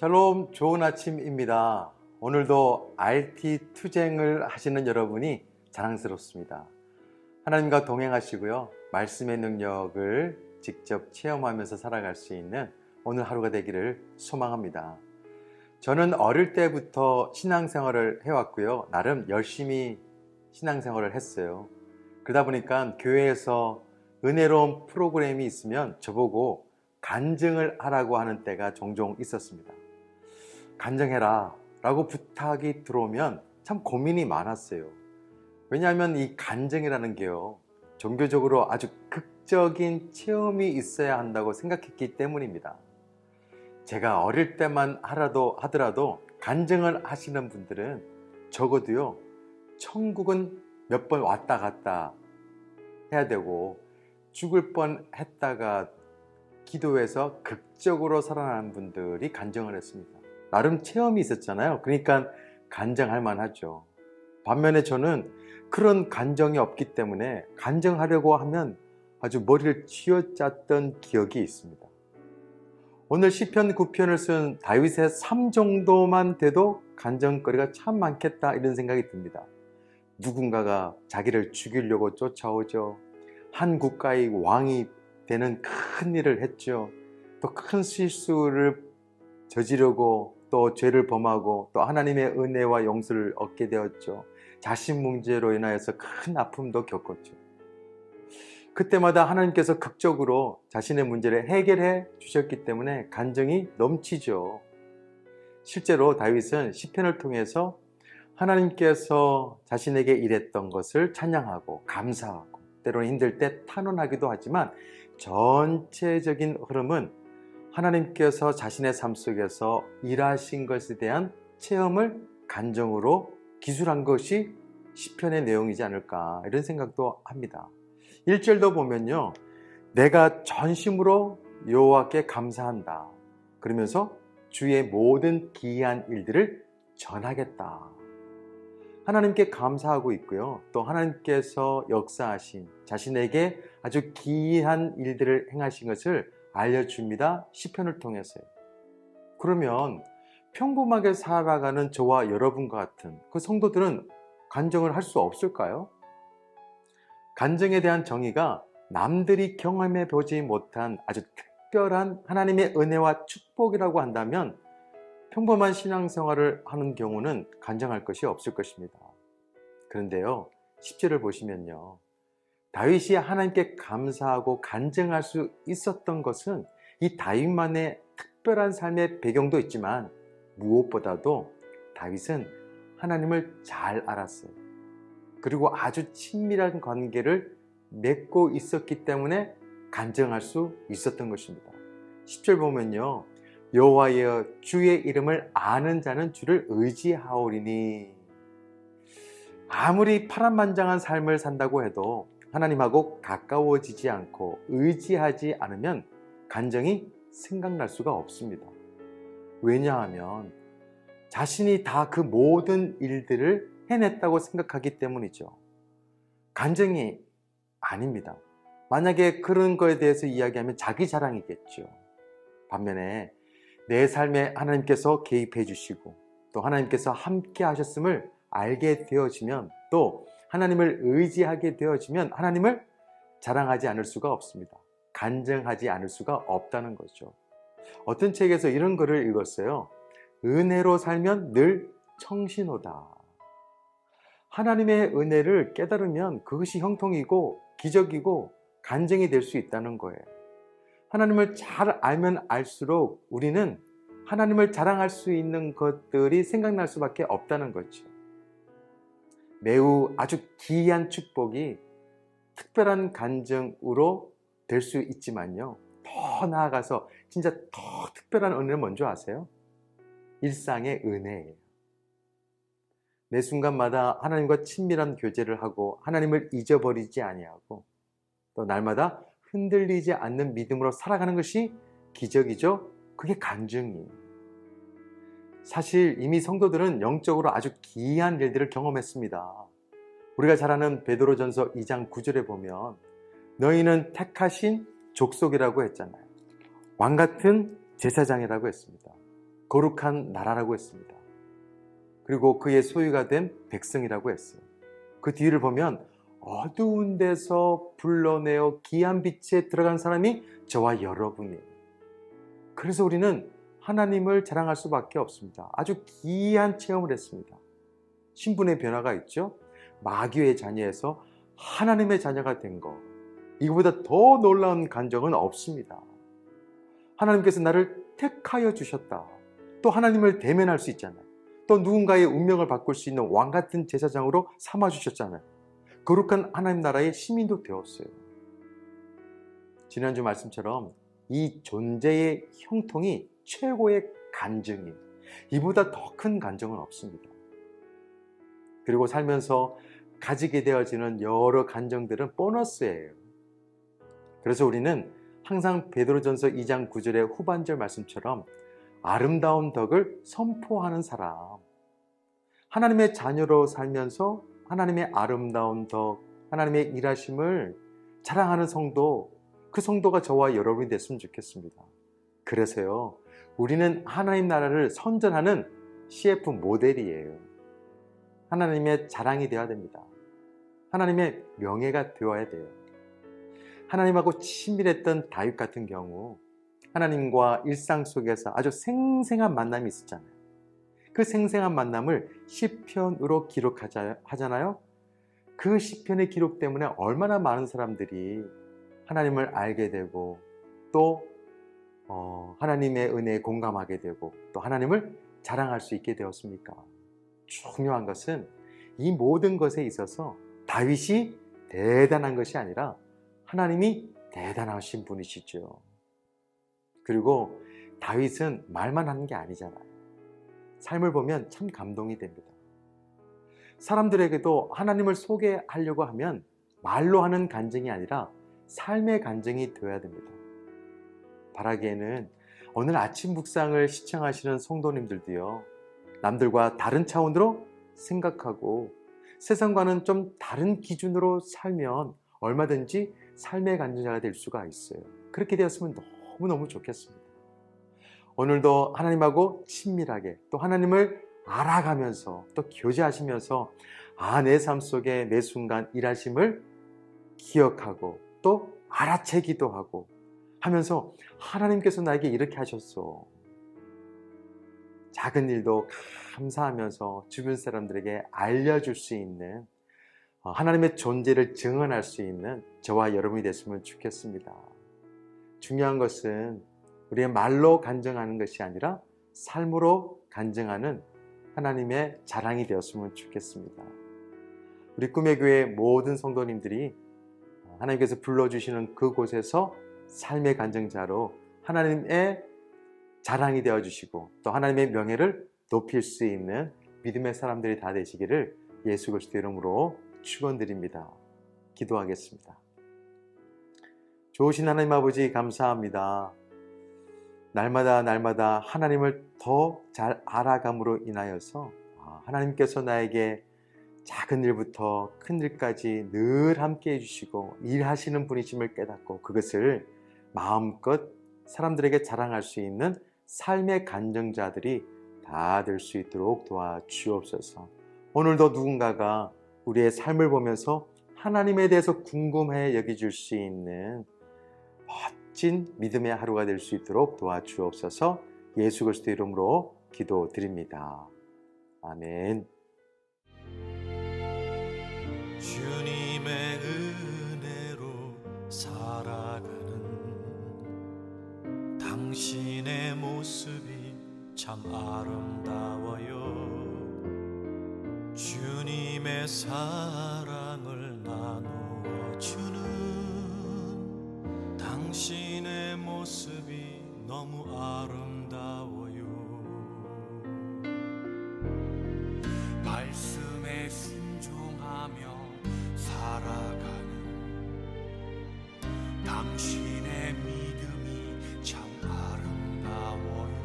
샬롬, 좋은 아침입니다. 오늘도 RT 투쟁을 하시는 여러분이 자랑스럽습니다. 하나님과 동행하시고요. 말씀의 능력을 직접 체험하면서 살아갈 수 있는 오늘 하루가 되기를 소망합니다. 저는 어릴 때부터 신앙생활을 해왔고요. 나름 열심히 신앙생활을 했어요. 그러다 보니까 교회에서 은혜로운 프로그램이 있으면 저보고 간증을 하라고 하는 때가 종종 있었습니다. 간증해라 라고 부탁이 들어오면 참 고민이 많았어요. 왜냐하면 이 간증이라는 게요, 종교적으로 아주 극적인 체험이 있어야 한다고 생각했기 때문입니다. 제가 어릴 때만 하더라도 간증을 하시는 분들은 적어도요, 천국은 몇 번 왔다 갔다 해야 되고 죽을 뻔 했다가 기도해서 극적으로 살아나는 분들이 간증을 했습니다. 나름 체험이 있었잖아요. 그러니까 간증할 만하죠. 반면에 저는 그런 간증이 없기 때문에 간증하려고 하면 아주 머리를 쥐어짰던 기억이 있습니다. 오늘 시편 9편을 쓴 다윗의 삶 정도만 돼도 간증거리가 참 많겠다, 이런 생각이 듭니다. 누군가가 자기를 죽이려고 쫓아오죠. 한 국가의 왕이 되는 큰 일을 했죠. 또 큰 실수를 저지르고 또 죄를 범하고 또 하나님의 은혜와 용서를 얻게 되었죠. 자신 문제로 인하여서 큰 아픔도 겪었죠. 그때마다 하나님께서 극적으로 자신의 문제를 해결해 주셨기 때문에 간증이 넘치죠. 실제로 다윗은 시편을 통해서 하나님께서 자신에게 일했던 것을 찬양하고 감사하고 때로는 힘들 때 탄원하기도 하지만 전체적인 흐름은 하나님께서 자신의 삶 속에서 일하신 것에 대한 체험을 간증으로 기술한 것이 시편의 내용이지 않을까, 이런 생각도 합니다. 1절도 보면요, 내가 전심으로 여호와께 감사한다 그러면서 주의 모든 기이한 일들을 전하겠다. 하나님께 감사하고 있고요. 또 하나님께서 역사하신 자신에게 아주 기이한 일들을 행하신 것을 알려줍니다. 시편을 통해서요. 그러면 평범하게 살아가는 저와 여러분과 같은 그 성도들은 간증을 할 수 없을까요? 간증에 대한 정의가 남들이 경험해 보지 못한 아주 특별한 하나님의 은혜와 축복이라고 한다면 평범한 신앙생활을 하는 경우는 간증할 것이 없을 것입니다. 그런데요, 10절을 보시면요, 다윗이 하나님께 감사하고 간증할 수 있었던 것은 이 다윗만의 특별한 삶의 배경도 있지만 무엇보다도 다윗은 하나님을 잘 알았어요. 그리고 아주 친밀한 관계를 맺고 있었기 때문에 간증할 수 있었던 것입니다. 10절 보면요, 여호와여 주의 이름을 아는 자는 주를 의지하오리니. 아무리 파란만장한 삶을 산다고 해도 하나님하고 가까워지지 않고 의지하지 않으면 간증이 생각날 수가 없습니다. 왜냐하면 자신이 다 그 모든 일들을 해냈다고 생각하기 때문이죠. 간증이 아닙니다. 만약에 그런 거에 대해서 이야기하면 자기 자랑이겠죠. 반면에 내 삶에 하나님께서 개입해 주시고 또 하나님께서 함께 하셨음을 알게 되어지면, 또 하나님을 의지하게 되어지면 하나님을 자랑하지 않을 수가 없습니다. 간증하지 않을 수가 없다는 거죠. 어떤 책에서 이런 글을 읽었어요. 은혜로 살면 늘 청신호다. 하나님의 은혜를 깨달으면 그것이 형통이고 기적이고 간증이 될 수 있다는 거예요. 하나님을 잘 알면 알수록 우리는 하나님을 자랑할 수 있는 것들이 생각날 수밖에 없다는 거죠. 매우 아주 기이한 축복이 특별한 간증으로 될 수 있지만요, 더 나아가서 진짜 더 특별한 은혜는 뭔지 아세요? 일상의 은혜예요. 매 순간마다 하나님과 친밀한 교제를 하고 하나님을 잊어버리지 아니하고 또 날마다 흔들리지 않는 믿음으로 살아가는 것이 기적이죠. 그게 간증이에요. 사실 이미 성도들은 영적으로 아주 기이한 일들을 경험했습니다. 우리가 잘 아는 베드로전서 2장 9절에 보면 너희는 택하신 족속이라고 했잖아요. 왕같은 제사장이라고 했습니다. 거룩한 나라라고 했습니다. 그리고 그의 소유가 된 백성이라고 했어요. 그 뒤를 보면 어두운 데서 불러내어 귀한 빛에 들어간 사람이 저와 여러분이에요. 그래서 우리는 하나님을 자랑할 수밖에 없습니다. 아주 귀한 체험을 했습니다. 신분의 변화가 있죠. 마귀의 자녀에서 하나님의 자녀가 된 것, 이거보다 더 놀라운 감정은 없습니다. 하나님께서 나를 택하여 주셨다. 또 하나님을 대면할 수 있잖아요. 또 누군가의 운명을 바꿀 수 있는 왕같은 제사장으로 삼아주셨잖아요. 거룩한 하나님 나라의 시민도 되었어요. 지난주 말씀처럼 이 존재의 형통이 최고의 간증이에요. 이보다 더 큰 간증은 없습니다. 그리고 살면서 가지게 되어지는 여러 간증들은 보너스예요. 그래서 우리는 항상 베드로전서 2장 9절의 후반절 말씀처럼 아름다운 덕을 선포하는 사람, 하나님의 자녀로 살면서 하나님의 아름다운 덕, 하나님의 일하심을 자랑하는 성도, 그 성도가 저와 여러분이 됐으면 좋겠습니다. 그래서요, 우리는 하나님 나라를 선전하는 CF 모델이에요. 하나님의 자랑이 되어야 됩니다. 하나님의 명예가 되어야 돼요. 하나님하고 친밀했던 다윗 같은 경우 하나님과 일상 속에서 아주 생생한 만남이 있었잖아요. 그 생생한 만남을 시편으로 기록하잖아요. 그 시편의 기록 때문에 얼마나 많은 사람들이 하나님을 알게 되고 또 하나님의 은혜에 공감하게 되고 또 하나님을 자랑할 수 있게 되었습니까? 중요한 것은 이 모든 것에 있어서 다윗이 대단한 것이 아니라 하나님이 대단하신 분이시죠. 그리고 다윗은 말만 하는 게 아니잖아요. 삶을 보면 참 감동이 됩니다. 사람들에게도 하나님을 소개하려고 하면 말로 하는 간증이 아니라 삶의 간증이 되어야 됩니다. 바라기에는 오늘 아침 묵상을 시청하시는 성도님들도요, 남들과 다른 차원으로 생각하고 세상과는 좀 다른 기준으로 살면 얼마든지 삶의 간증자가 될 수가 있어요. 그렇게 되었으면 너무너무 좋겠습니다. 오늘도 하나님하고 친밀하게 또 하나님을 알아가면서 또 교제하시면서 내 삶 속에 매 순간 일하심을 기억하고 또 알아채기도 하고 하면서 하나님께서 나에게 이렇게 하셨어. 작은 일도 감사하면서 주변 사람들에게 알려줄 수 있는 하나님의 존재를 증언할 수 있는 저와 여러분이 됐으면 좋겠습니다. 중요한 것은 우리의 말로 간증하는 것이 아니라 삶으로 간증하는 하나님의 자랑이 되었으면 좋겠습니다. 우리 꿈의 교회 모든 성도님들이 하나님께서 불러주시는 그곳에서 삶의 간증자로 하나님의 자랑이 되어주시고 또 하나님의 명예를 높일 수 있는 믿음의 사람들이 다 되시기를 예수 그리스도 이름으로 축원드립니다. 기도하겠습니다. 좋으신 하나님 아버지 감사합니다. 날마다 하나님을 더 잘 알아감으로 인하여서 하나님께서 나에게 작은 일부터 큰 일까지 늘 함께 해주시고 일하시는 분이심을 깨닫고 그것을 마음껏 사람들에게 자랑할 수 있는 삶의 간증자들이 다 될 수 있도록 도와주옵소서. 오늘도 누군가가 우리의 삶을 보면서 하나님에 대해서 궁금해 여겨줄 수 있는 멋진 믿음의 하루가 될 수 있도록 도와주옵소서. 예수 그리스도 이름으로 기도드립니다. 아멘. 주님의 은혜로 살아가는 당신의 모습이 참 아름다워요. 주님의 사랑을 나누어 주는 당신의 모습이 너무 아름다워요. 말씀에 순종하며 살아가는 당신의 믿음이 참 아름다워요.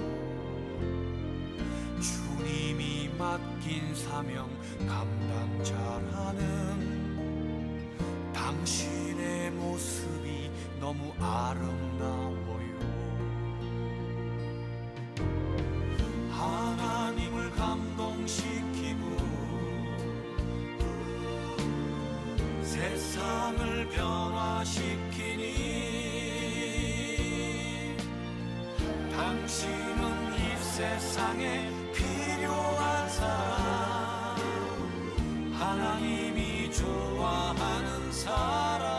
주님이 맡긴 사명 감당자라는 당신의 모습이 너무 아름다워요. 세상을 변화시키니 당신은 이 세상에 필요한 사람, 하나님이 좋아하는 사람.